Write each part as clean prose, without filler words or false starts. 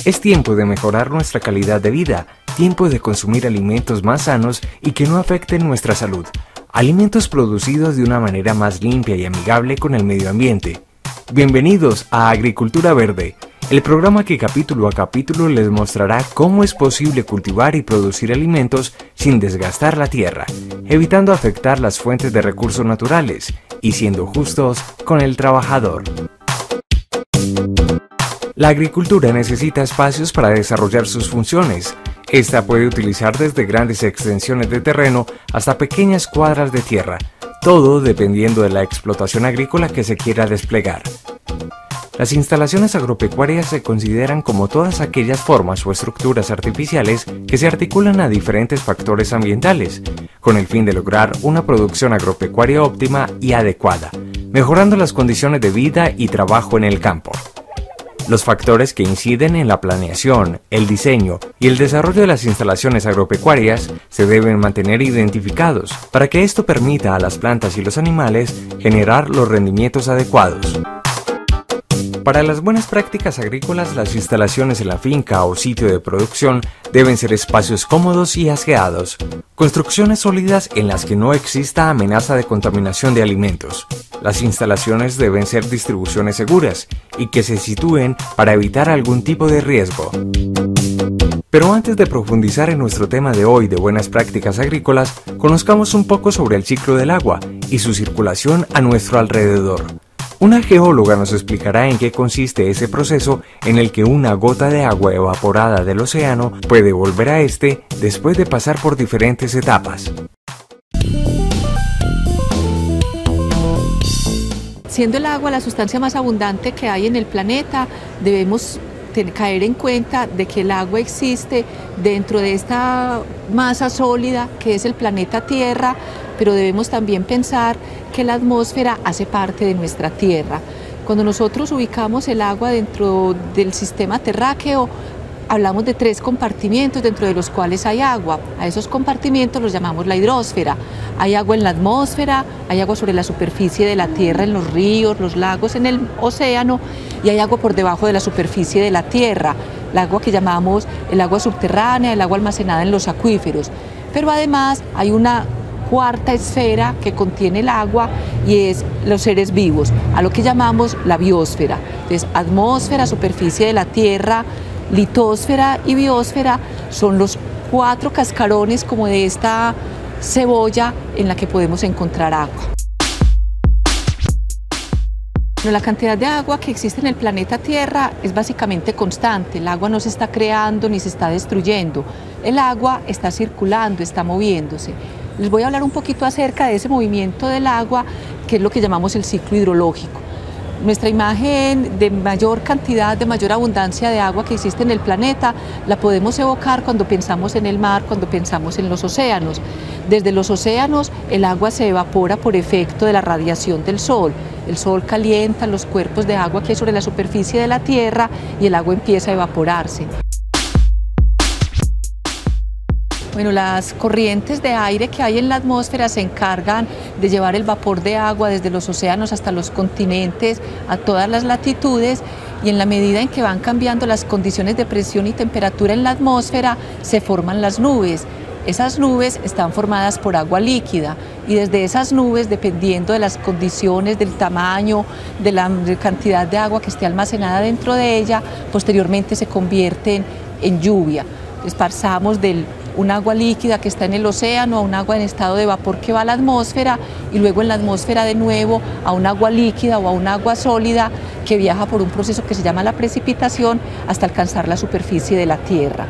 Es tiempo de mejorar nuestra calidad de vida, tiempo de consumir alimentos más sanos y que no afecten nuestra salud. Alimentos producidos de una manera más limpia y amigable con el medio ambiente. Bienvenidos a Agricultura Verde, el programa que capítulo a capítulo les mostrará cómo es posible cultivar y producir alimentos sin desgastar la tierra, evitando afectar las fuentes de recursos naturales y siendo justos con el trabajador. La agricultura necesita espacios para desarrollar sus funciones. Esta puede utilizar desde grandes extensiones de terreno hasta pequeñas cuadras de tierra, todo dependiendo de la explotación agrícola que se quiera desplegar. Las instalaciones agropecuarias se consideran como todas aquellas formas o estructuras artificiales que se articulan a diferentes factores ambientales, con el fin de lograr una producción agropecuaria óptima y adecuada, mejorando las condiciones de vida y trabajo en el campo. Los factores que inciden en la planeación, el diseño y el desarrollo de las instalaciones agropecuarias se deben mantener identificados para que esto permita a las plantas y los animales generar los rendimientos adecuados. Para las buenas prácticas agrícolas, las instalaciones en la finca o sitio de producción deben ser espacios cómodos y aseados, construcciones sólidas en las que no exista amenaza de contaminación de alimentos. Las instalaciones deben ser distribuciones seguras y que se sitúen para evitar algún tipo de riesgo. Pero antes de profundizar en nuestro tema de hoy de buenas prácticas agrícolas, conozcamos un poco sobre el ciclo del agua y su circulación a nuestro alrededor. Una geóloga nos explicará en qué consiste ese proceso en el que una gota de agua evaporada del océano puede volver a este después de pasar por diferentes etapas. Siendo el agua la sustancia más abundante que hay en el planeta, debemos caer en cuenta de que el agua existe dentro de esta masa sólida que es el planeta Tierra, pero debemos también pensar que la atmósfera hace parte de nuestra Tierra. Cuando nosotros ubicamos el agua dentro del sistema terráqueo, hablamos de 3 compartimientos dentro de los cuales hay agua. A esos compartimientos los llamamos la hidrosfera. Hay agua en la atmósfera, hay agua sobre la superficie de la tierra, en los ríos, los lagos, en el océano, y hay agua por debajo de la superficie de la tierra, el agua que llamamos el agua subterránea, el agua almacenada en los acuíferos. Pero además hay una cuarta esfera que contiene el agua y es los seres vivos, a lo que llamamos la biosfera. Entonces, atmósfera, superficie de la tierra, litosfera y biosfera son los 4 cascarones como de esta cebolla en la que podemos encontrar agua. La cantidad de agua que existe en el planeta Tierra es básicamente constante. El agua no se está creando ni se está destruyendo. El agua está circulando, está moviéndose. Les voy a hablar un poquito acerca de ese movimiento del agua, que es lo que llamamos el ciclo hidrológico. Nuestra imagen de mayor cantidad, de mayor abundancia de agua que existe en el planeta, la podemos evocar cuando pensamos en el mar, cuando pensamos en los océanos. Desde los océanos el agua se evapora por efecto de la radiación del sol. El sol calienta los cuerpos de agua que hay sobre la superficie de la Tierra y el agua empieza a evaporarse. Bueno, las corrientes de aire que hay en la atmósfera se encargan de llevar el vapor de agua desde los océanos hasta los continentes a todas las latitudes, y en la medida en que van cambiando las condiciones de presión y temperatura en la atmósfera se forman las nubes. Esas nubes están formadas por agua líquida y desde esas nubes, dependiendo de las condiciones, del tamaño, de la cantidad de agua que esté almacenada dentro de ella, posteriormente se convierten en lluvia. Pasamos de un agua líquida que está en el océano a un agua en estado de vapor que va a la atmósfera, y luego en la atmósfera de nuevo a un agua líquida o a un agua sólida que viaja por un proceso que se llama la precipitación hasta alcanzar la superficie de la Tierra.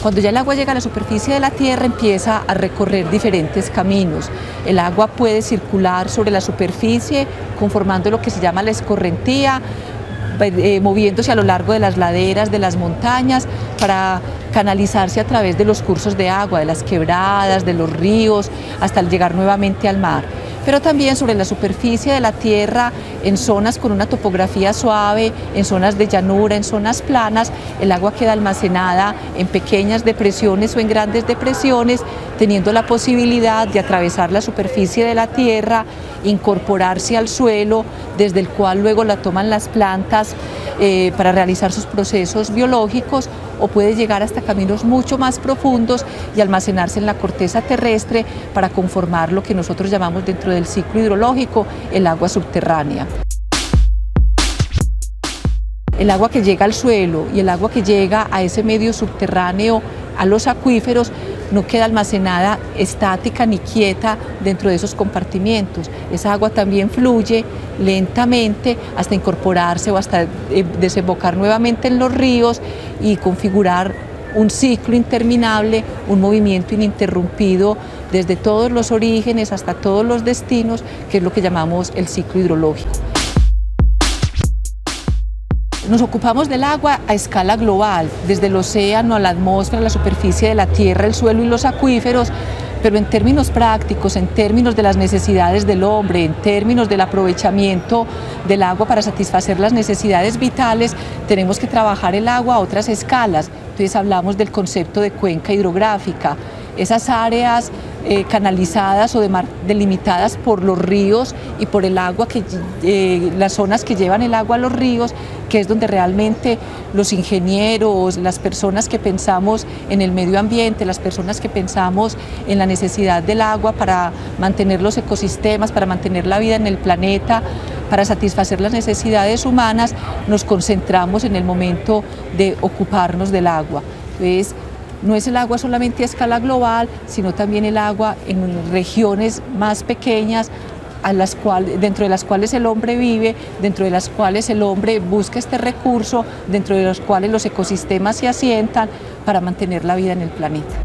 Cuando ya el agua llega a la superficie de la Tierra empieza a recorrer diferentes caminos. El agua puede circular sobre la superficie conformando lo que se llama la escorrentía, moviéndose a lo largo de las laderas, de las montañas, para canalizarse a través de los cursos de agua, de las quebradas, de los ríos, hasta llegar nuevamente al mar. Pero también sobre la superficie de la Tierra en zonas con una topografía suave, en zonas de llanura, en zonas planas, el agua queda almacenada en pequeñas depresiones o en grandes depresiones, teniendo la posibilidad de atravesar la superficie de la tierra, incorporarse al suelo, desde el cual luego la toman las plantas para realizar sus procesos biológicos, o puede llegar hasta caminos mucho más profundos y almacenarse en la corteza terrestre para conformar lo que nosotros llamamos dentro del ciclo hidrológico el agua subterránea. El agua que llega al suelo y el agua que llega a ese medio subterráneo, a los acuíferos, no queda almacenada estática ni quieta dentro de esos compartimientos. Esa agua también fluye lentamente hasta incorporarse o hasta desembocar nuevamente en los ríos y configurar un ciclo interminable, un movimiento ininterrumpido desde todos los orígenes hasta todos los destinos, que es lo que llamamos el ciclo hidrológico. Nos ocupamos del agua a escala global, desde el océano a la atmósfera, la superficie de la tierra, el suelo y los acuíferos, pero en términos prácticos, en términos de las necesidades del hombre, en términos del aprovechamiento del agua para satisfacer las necesidades vitales, tenemos que trabajar el agua a otras escalas. Entonces hablamos del concepto de cuenca hidrográfica, esas áreas canalizadas o delimitadas por los ríos y por el agua, las zonas que llevan el agua a los ríos, que es donde realmente los ingenieros, las personas que pensamos en el medio ambiente, las personas que pensamos en la necesidad del agua para mantener los ecosistemas, para mantener la vida en el planeta, para satisfacer las necesidades humanas, nos concentramos en el momento de ocuparnos del agua. Entonces, no es el agua solamente a escala global, sino también el agua en regiones más pequeñas, dentro de las cuales el hombre vive, dentro de las cuales el hombre busca este recurso, dentro de los cuales los ecosistemas se asientan para mantener la vida en el planeta.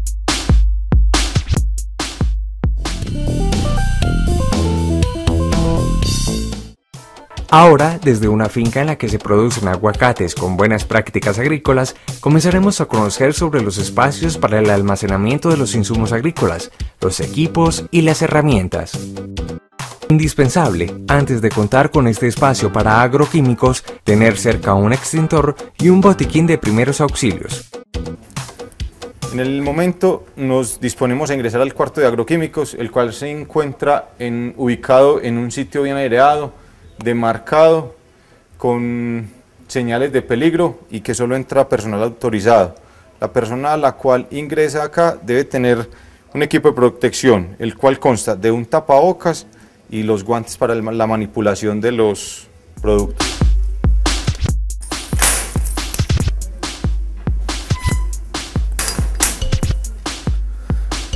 Ahora, desde una finca en la que se producen aguacates con buenas prácticas agrícolas, comenzaremos a conocer sobre los espacios para el almacenamiento de los insumos agrícolas, los equipos y las herramientas. Indispensable, antes de contar con este espacio para agroquímicos, tener cerca un extintor y un botiquín de primeros auxilios. En el momento nos disponemos a ingresar al cuarto de agroquímicos, el cual se encuentra ubicado en un sitio bien aireado, demarcado, con señales de peligro y que solo entra personal autorizado. La persona a la cual ingresa acá debe tener un equipo de protección, el cual consta de un tapabocas y los guantes para la manipulación de los productos.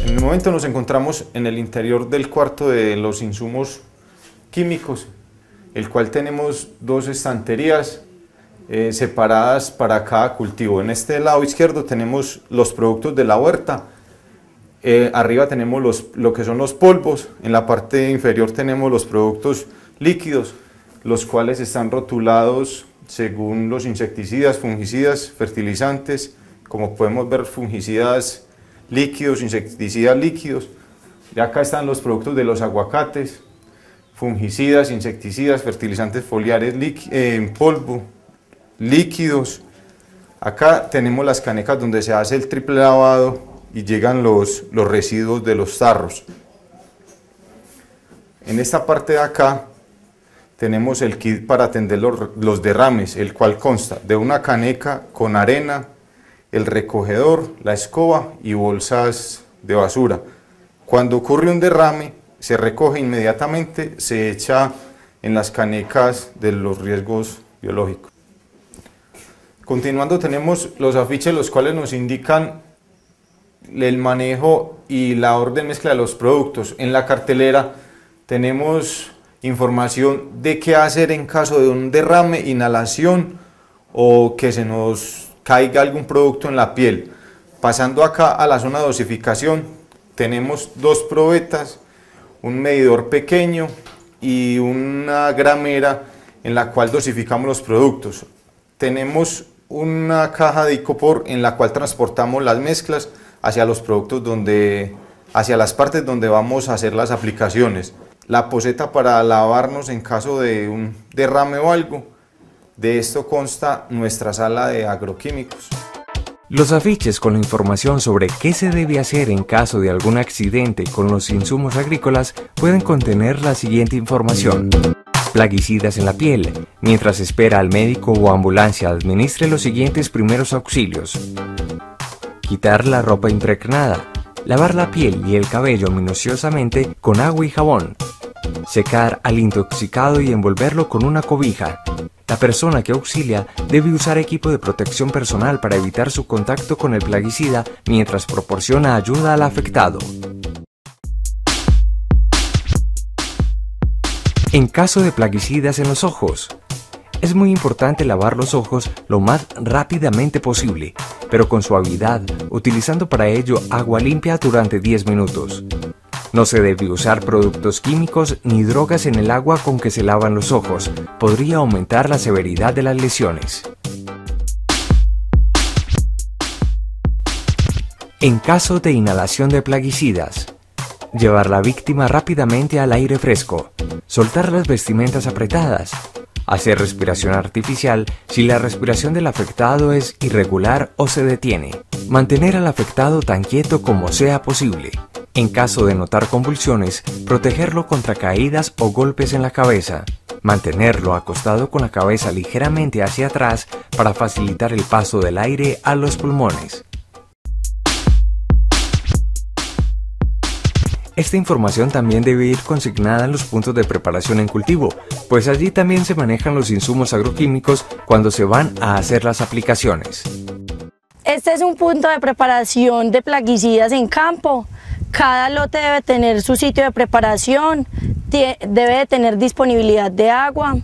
En el momento nos encontramos en el interior del cuarto de los insumos químicos, el cual tenemos dos estanterías separadas para cada cultivo. En este lado izquierdo tenemos los productos de la huerta, arriba tenemos lo que son los polvos, en la parte inferior tenemos los productos líquidos, los cuales están rotulados según los insecticidas, fungicidas, fertilizantes, como podemos ver, fungicidas líquidos, insecticidas líquidos. Y acá están los productos de los aguacates, fungicidas, insecticidas, fertilizantes foliares en polvo, líquidos. Acá tenemos las canecas donde se hace el triple lavado y llegan los residuos de los tarros. En esta parte de acá tenemos el kit para atender los derrames, el cual consta de una caneca con arena, el recogedor, la escoba y bolsas de basura. Cuando ocurre un derrame, se recoge inmediatamente, se echa en las canecas de los riesgos biológicos. Continuando tenemos los afiches, los cuales nos indican el manejo y la orden mezcla de los productos. En la cartelera tenemos información de qué hacer en caso de un derrame, inhalación o que se nos caiga algún producto en la piel. Pasando acá a la zona de dosificación, tenemos dos probetas, un medidor pequeño y una gramera en la cual dosificamos los productos. Tenemos una caja de icopor en la cual transportamos las mezclas hacia los productos hacia las partes donde vamos a hacer las aplicaciones. la poceta para lavarnos en caso de un derrame o algo. De esto consta nuestra sala de agroquímicos. Los afiches con la información sobre qué se debe hacer en caso de algún accidente con los insumos agrícolas pueden contener la siguiente información. Plaguicidas en la piel. Mientras espera al médico o ambulancia, administre los siguientes primeros auxilios. Quitar la ropa impregnada. Lavar la piel y el cabello minuciosamente con agua y jabón. Secar al intoxicado y envolverlo con una cobija. La persona que auxilia debe usar equipo de protección personal para evitar su contacto con el plaguicida mientras proporciona ayuda al afectado. En caso de plaguicidas en los ojos, es muy importante lavar los ojos lo más rápidamente posible, pero con suavidad, utilizando para ello agua limpia durante 10 minutos. No se debe usar productos químicos ni drogas en el agua con que se lavan los ojos. Podría aumentar la severidad de las lesiones. En caso de inhalación de plaguicidas, llevar la víctima rápidamente al aire fresco, soltar las vestimentas apretadas, hacer respiración artificial si la respiración del afectado es irregular o se detiene, mantener al afectado tan quieto como sea posible. En caso de notar convulsiones, protegerlo contra caídas o golpes en la cabeza. Mantenerlo acostado con la cabeza ligeramente hacia atrás para facilitar el paso del aire a los pulmones. Esta información también debe ir consignada en los puntos de preparación en cultivo, pues allí también se manejan los insumos agroquímicos cuando se van a hacer las aplicaciones. Este es un punto de preparación de plaguicidas en campo. Cada lote debe tener su sitio de preparación, debe de tener disponibilidad de agua.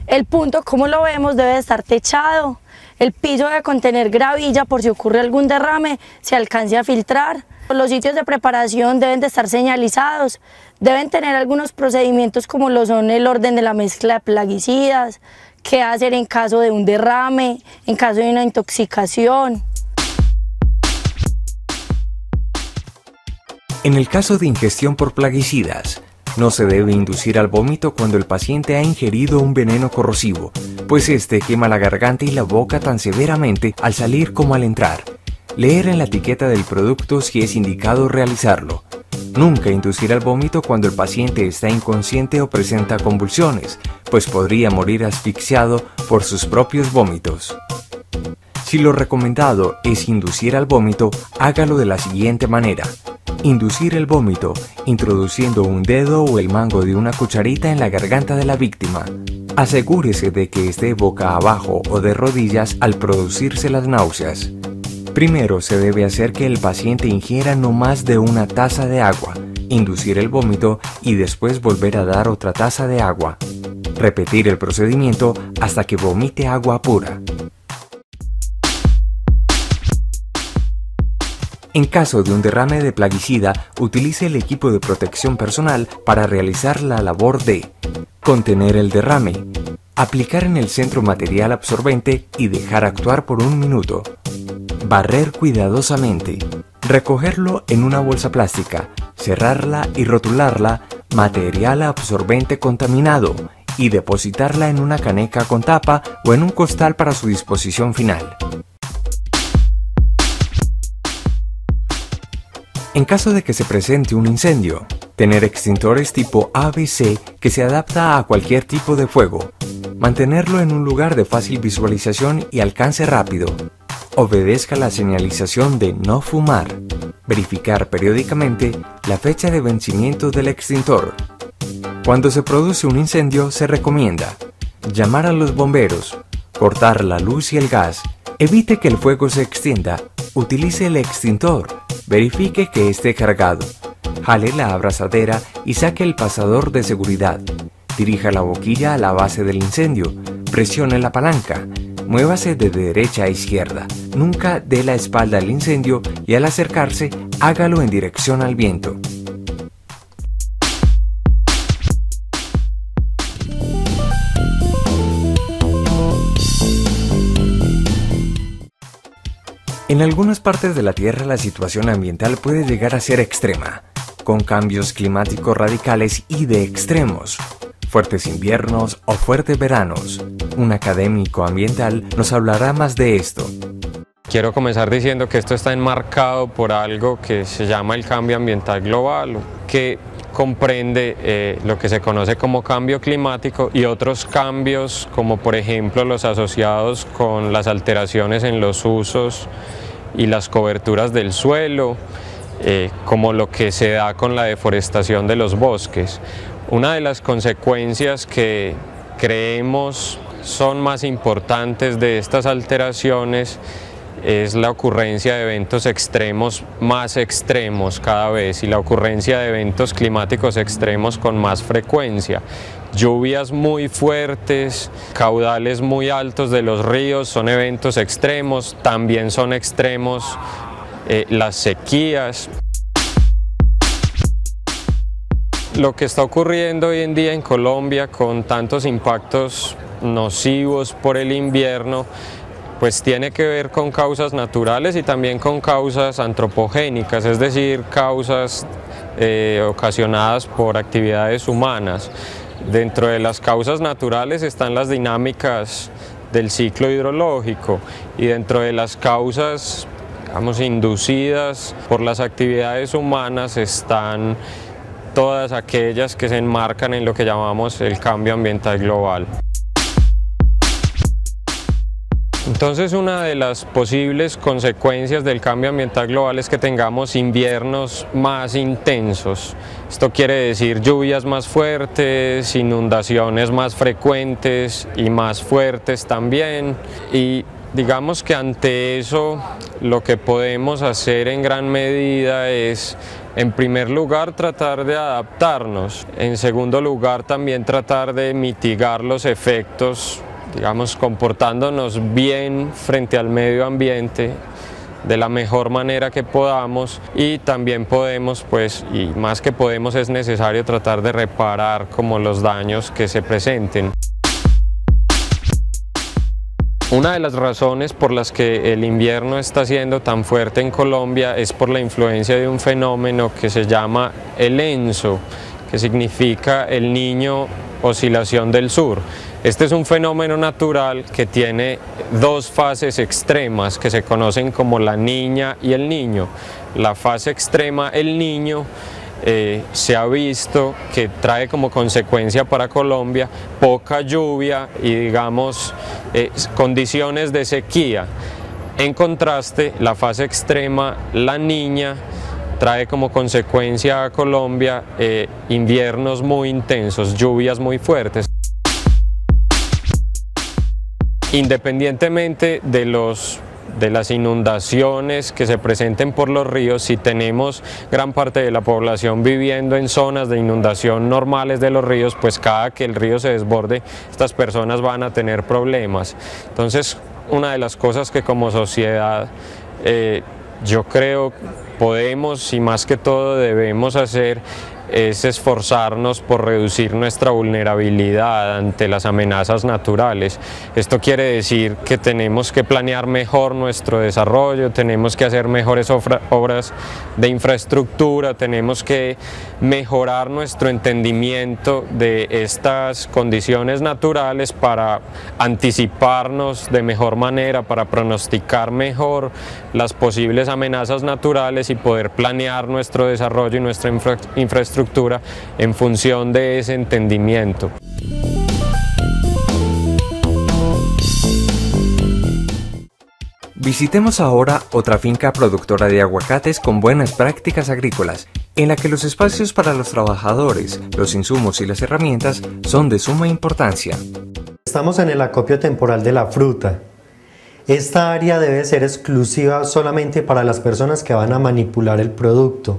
El punto, como lo vemos, debe de estar techado. El piso debe contener gravilla por si ocurre algún derrame, se alcance a filtrar. Los sitios de preparación deben de estar señalizados, deben tener algunos procedimientos como lo son el orden de la mezcla de plaguicidas, qué hacer en caso de un derrame, en caso de una intoxicación. En el caso de ingestión por plaguicidas, no se debe inducir al vómito cuando el paciente ha ingerido un veneno corrosivo, pues este quema la garganta y la boca tan severamente al salir como al entrar. Leer en la etiqueta del producto si es indicado realizarlo. Nunca inducir al vómito cuando el paciente está inconsciente o presenta convulsiones, pues podría morir asfixiado por sus propios vómitos. Si lo recomendado es inducir al vómito, hágalo de la siguiente manera. Inducir el vómito, introduciendo un dedo o el mango de una cucharita en la garganta de la víctima. Asegúrese de que esté boca abajo o de rodillas al producirse las náuseas. Primero se debe hacer que el paciente ingiera no más de una taza de agua, inducir el vómito y después volver a dar otra taza de agua. Repetir el procedimiento hasta que vomite agua pura. En caso de un derrame de plaguicida, utilice el equipo de protección personal para realizar la labor de contener el derrame, aplicar en el centro material absorbente y dejar actuar por 1 minuto, barrer cuidadosamente, recogerlo en una bolsa plástica, cerrarla y rotularla, material absorbente contaminado, y depositarla en una caneca con tapa o en un costal para su disposición final. En caso de que se presente un incendio, tener extintores tipo ABC que se adapta a cualquier tipo de fuego, mantenerlo en un lugar de fácil visualización y alcance rápido, obedezca la señalización de no fumar, verificar periódicamente la fecha de vencimiento del extintor. Cuando se produce un incendio se recomienda llamar a los bomberos, cortar la luz y el gas, evite que el fuego se extienda, utilice el extintor, verifique que esté cargado, jale la abrazadera y saque el pasador de seguridad, dirija la boquilla a la base del incendio, presione la palanca, muévase de derecha a izquierda, nunca dé la espalda al incendio y al acercarse, hágalo en dirección al viento. En algunas partes de la Tierra la situación ambiental puede llegar a ser extrema, con cambios climáticos radicales y de extremos, fuertes inviernos o fuertes veranos. Un académico ambiental nos hablará más de esto. Quiero comenzar diciendo que esto está enmarcado por algo que se llama el cambio ambiental global, que comprende lo que se conoce como cambio climático y otros cambios, como por ejemplo los asociados con las alteraciones en los usos y las coberturas del suelo, como lo que se da con la deforestación de los bosques. Una de las consecuencias que creemos son más importantes de estas alteraciones es la ocurrencia de eventos extremos más extremos cada vez y la ocurrencia de eventos climáticos extremos con más frecuencia. Lluvias muy fuertes, caudales muy altos de los ríos son eventos extremos, también son extremos las sequías. Lo que está ocurriendo hoy en día en Colombia con tantos impactos nocivos por el invierno pues tiene que ver con causas naturales y también con causas antropogénicas, es decir, causas ocasionadas por actividades humanas. Dentro de las causas naturales están las dinámicas del ciclo hidrológico y dentro de las causas, digamos, inducidas por las actividades humanas están todas aquellas que se enmarcan en lo que llamamos el cambio ambiental global. Entonces, una de las posibles consecuencias del cambio ambiental global es que tengamos inviernos más intensos. Esto quiere decir lluvias más fuertes, inundaciones más frecuentes y más fuertes también. Y digamos que ante eso lo que podemos hacer en gran medida es, en primer lugar, tratar de adaptarnos. En segundo lugar, también tratar de mitigar los efectos, digamos, comportándonos bien frente al medio ambiente de la mejor manera que podamos y también podemos, pues, y más que podemos, es necesario tratar de reparar como los daños que se presenten. Una de las razones por las que el invierno está siendo tan fuerte en Colombia es por la influencia de un fenómeno que se llama el ENSO, que significa el Niño Oscilación del Sur. Este es un fenómeno natural que tiene dos fases extremas que se conocen como la Niña y el Niño. La fase extrema, el Niño, se ha visto que trae como consecuencia para Colombia poca lluvia y, digamos, condiciones de sequía. En contraste, la fase extrema, la Niña, trae como consecuencia a Colombia inviernos muy intensos, lluvias muy fuertes. Independientemente de las inundaciones que se presenten por los ríos, si tenemos gran parte de la población viviendo en zonas de inundación normales de los ríos, pues cada que el río se desborde, estas personas van a tener problemas. Entonces, una de las cosas que como sociedad yo creo podemos y más que todo debemos hacer es esforzarnos por reducir nuestra vulnerabilidad ante las amenazas naturales. Esto quiere decir que tenemos que planear mejor nuestro desarrollo, tenemos que hacer mejores obras de infraestructura, tenemos que mejorar nuestro entendimiento de estas condiciones naturales para anticiparnos de mejor manera, para pronosticar mejor las posibles amenazas naturales y poder planear nuestro desarrollo y nuestra infraestructura en función de ese entendimiento. Visitemos ahora otra finca productora de aguacates con buenas prácticas agrícolas, en la que los espacios para los trabajadores, los insumos y las herramientas son de suma importancia. Estamos en el acopio temporal de la fruta. Esta área debe ser exclusiva solamente para las personas que van a manipular el producto.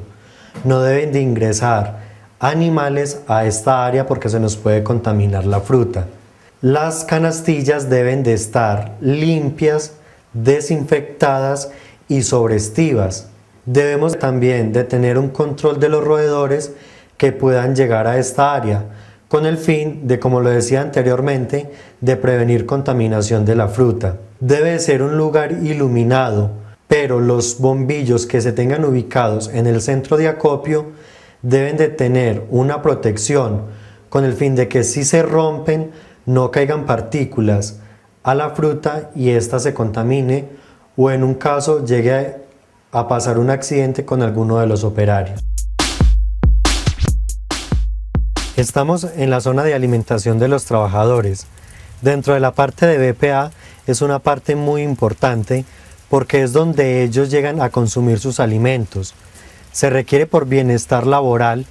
No deben de ingresar animales a esta área porque se nos puede contaminar la fruta. Las canastillas deben de estar limpias, desinfectadas y sobreestivas. Debemos también de tener un control de los roedores que puedan llegar a esta área, con el fin de, como lo decía anteriormente, de prevenir contaminación de la fruta. Debe ser un lugar iluminado, pero los bombillos que se tengan ubicados en el centro de acopio deben de tener una protección con el fin de que si se rompen no caigan partículas a la fruta y ésta se contamine o en un caso llegue a pasar un accidente con alguno de los operarios. Estamos en la zona de alimentación de los trabajadores. Dentro de la parte de BPA es una parte muy importante porque es donde ellos llegan a consumir sus alimentos. Se requiere por bienestar laboral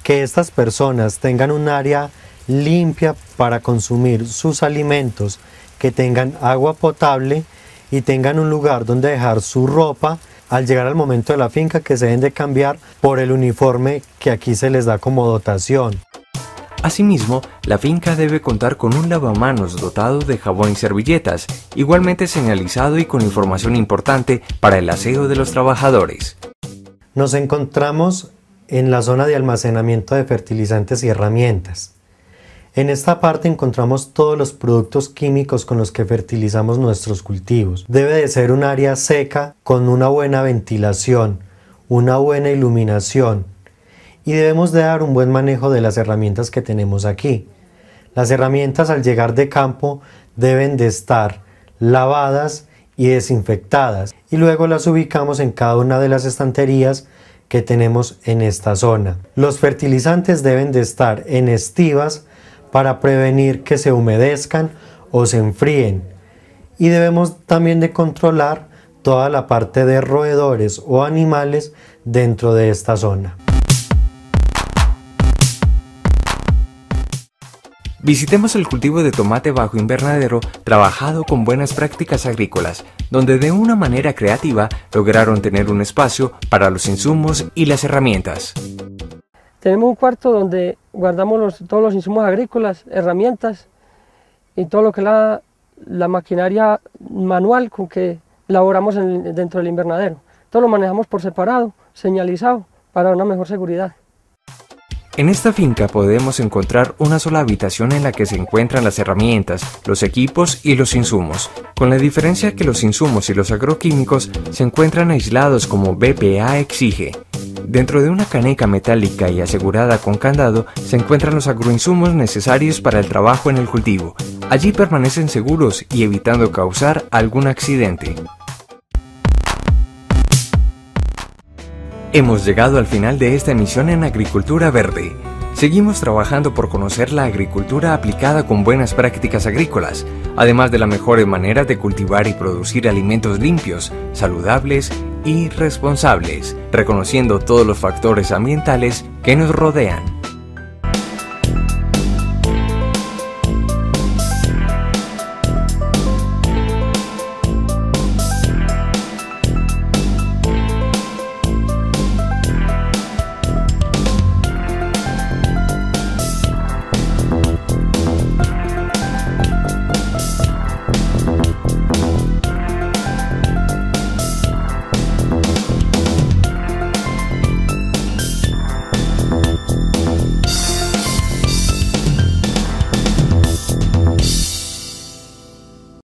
que estas personas tengan un área limpia para consumir sus alimentos, que tengan agua potable y tengan un lugar donde dejar su ropa al llegar al momento de la finca, que se deben de cambiar por el uniforme que aquí se les da como dotación. Asimismo, la finca debe contar con un lavamanos dotado de jabón y servilletas, igualmente señalizado y con información importante para el aseo de los trabajadores. Nos encontramos en la zona de almacenamiento de fertilizantes y herramientas. En esta parte encontramos todos los productos químicos con los que fertilizamos nuestros cultivos. Debe de ser un área seca con una buena ventilación, una buena iluminación y debemos de dar un buen manejo de las herramientas que tenemos aquí. Las herramientas al llegar de campo deben de estar lavadas y desinfectadas y luego las ubicamos en cada una de las estanterías que tenemos en esta zona. Los fertilizantes deben de estar en estivas para prevenir que se humedezcan o se enfríen y debemos también de controlar toda la parte de roedores o animales dentro de esta zona. Visitemos el cultivo de tomate bajo invernadero trabajado con buenas prácticas agrícolas, donde de una manera creativa lograron tener un espacio para los insumos y las herramientas. Tenemos un cuarto donde guardamos todos los insumos agrícolas, herramientas y todo lo que es la maquinaria manual con que laboramos dentro del invernadero. Todo lo manejamos por separado, señalizado, para una mejor seguridad. En esta finca podemos encontrar una sola habitación en la que se encuentran las herramientas, los equipos y los insumos, con la diferencia que los insumos y los agroquímicos se encuentran aislados como BPA exige. Dentro de una caneca metálica y asegurada con candado se encuentran los agroinsumos necesarios para el trabajo en el cultivo. Allí permanecen seguros y evitando causar algún accidente. Hemos llegado al final de esta emisión en Agricultura Verde. Seguimos trabajando por conocer la agricultura aplicada con buenas prácticas agrícolas, además de las mejores maneras de cultivar y producir alimentos limpios, saludables y responsables, reconociendo todos los factores ambientales que nos rodean.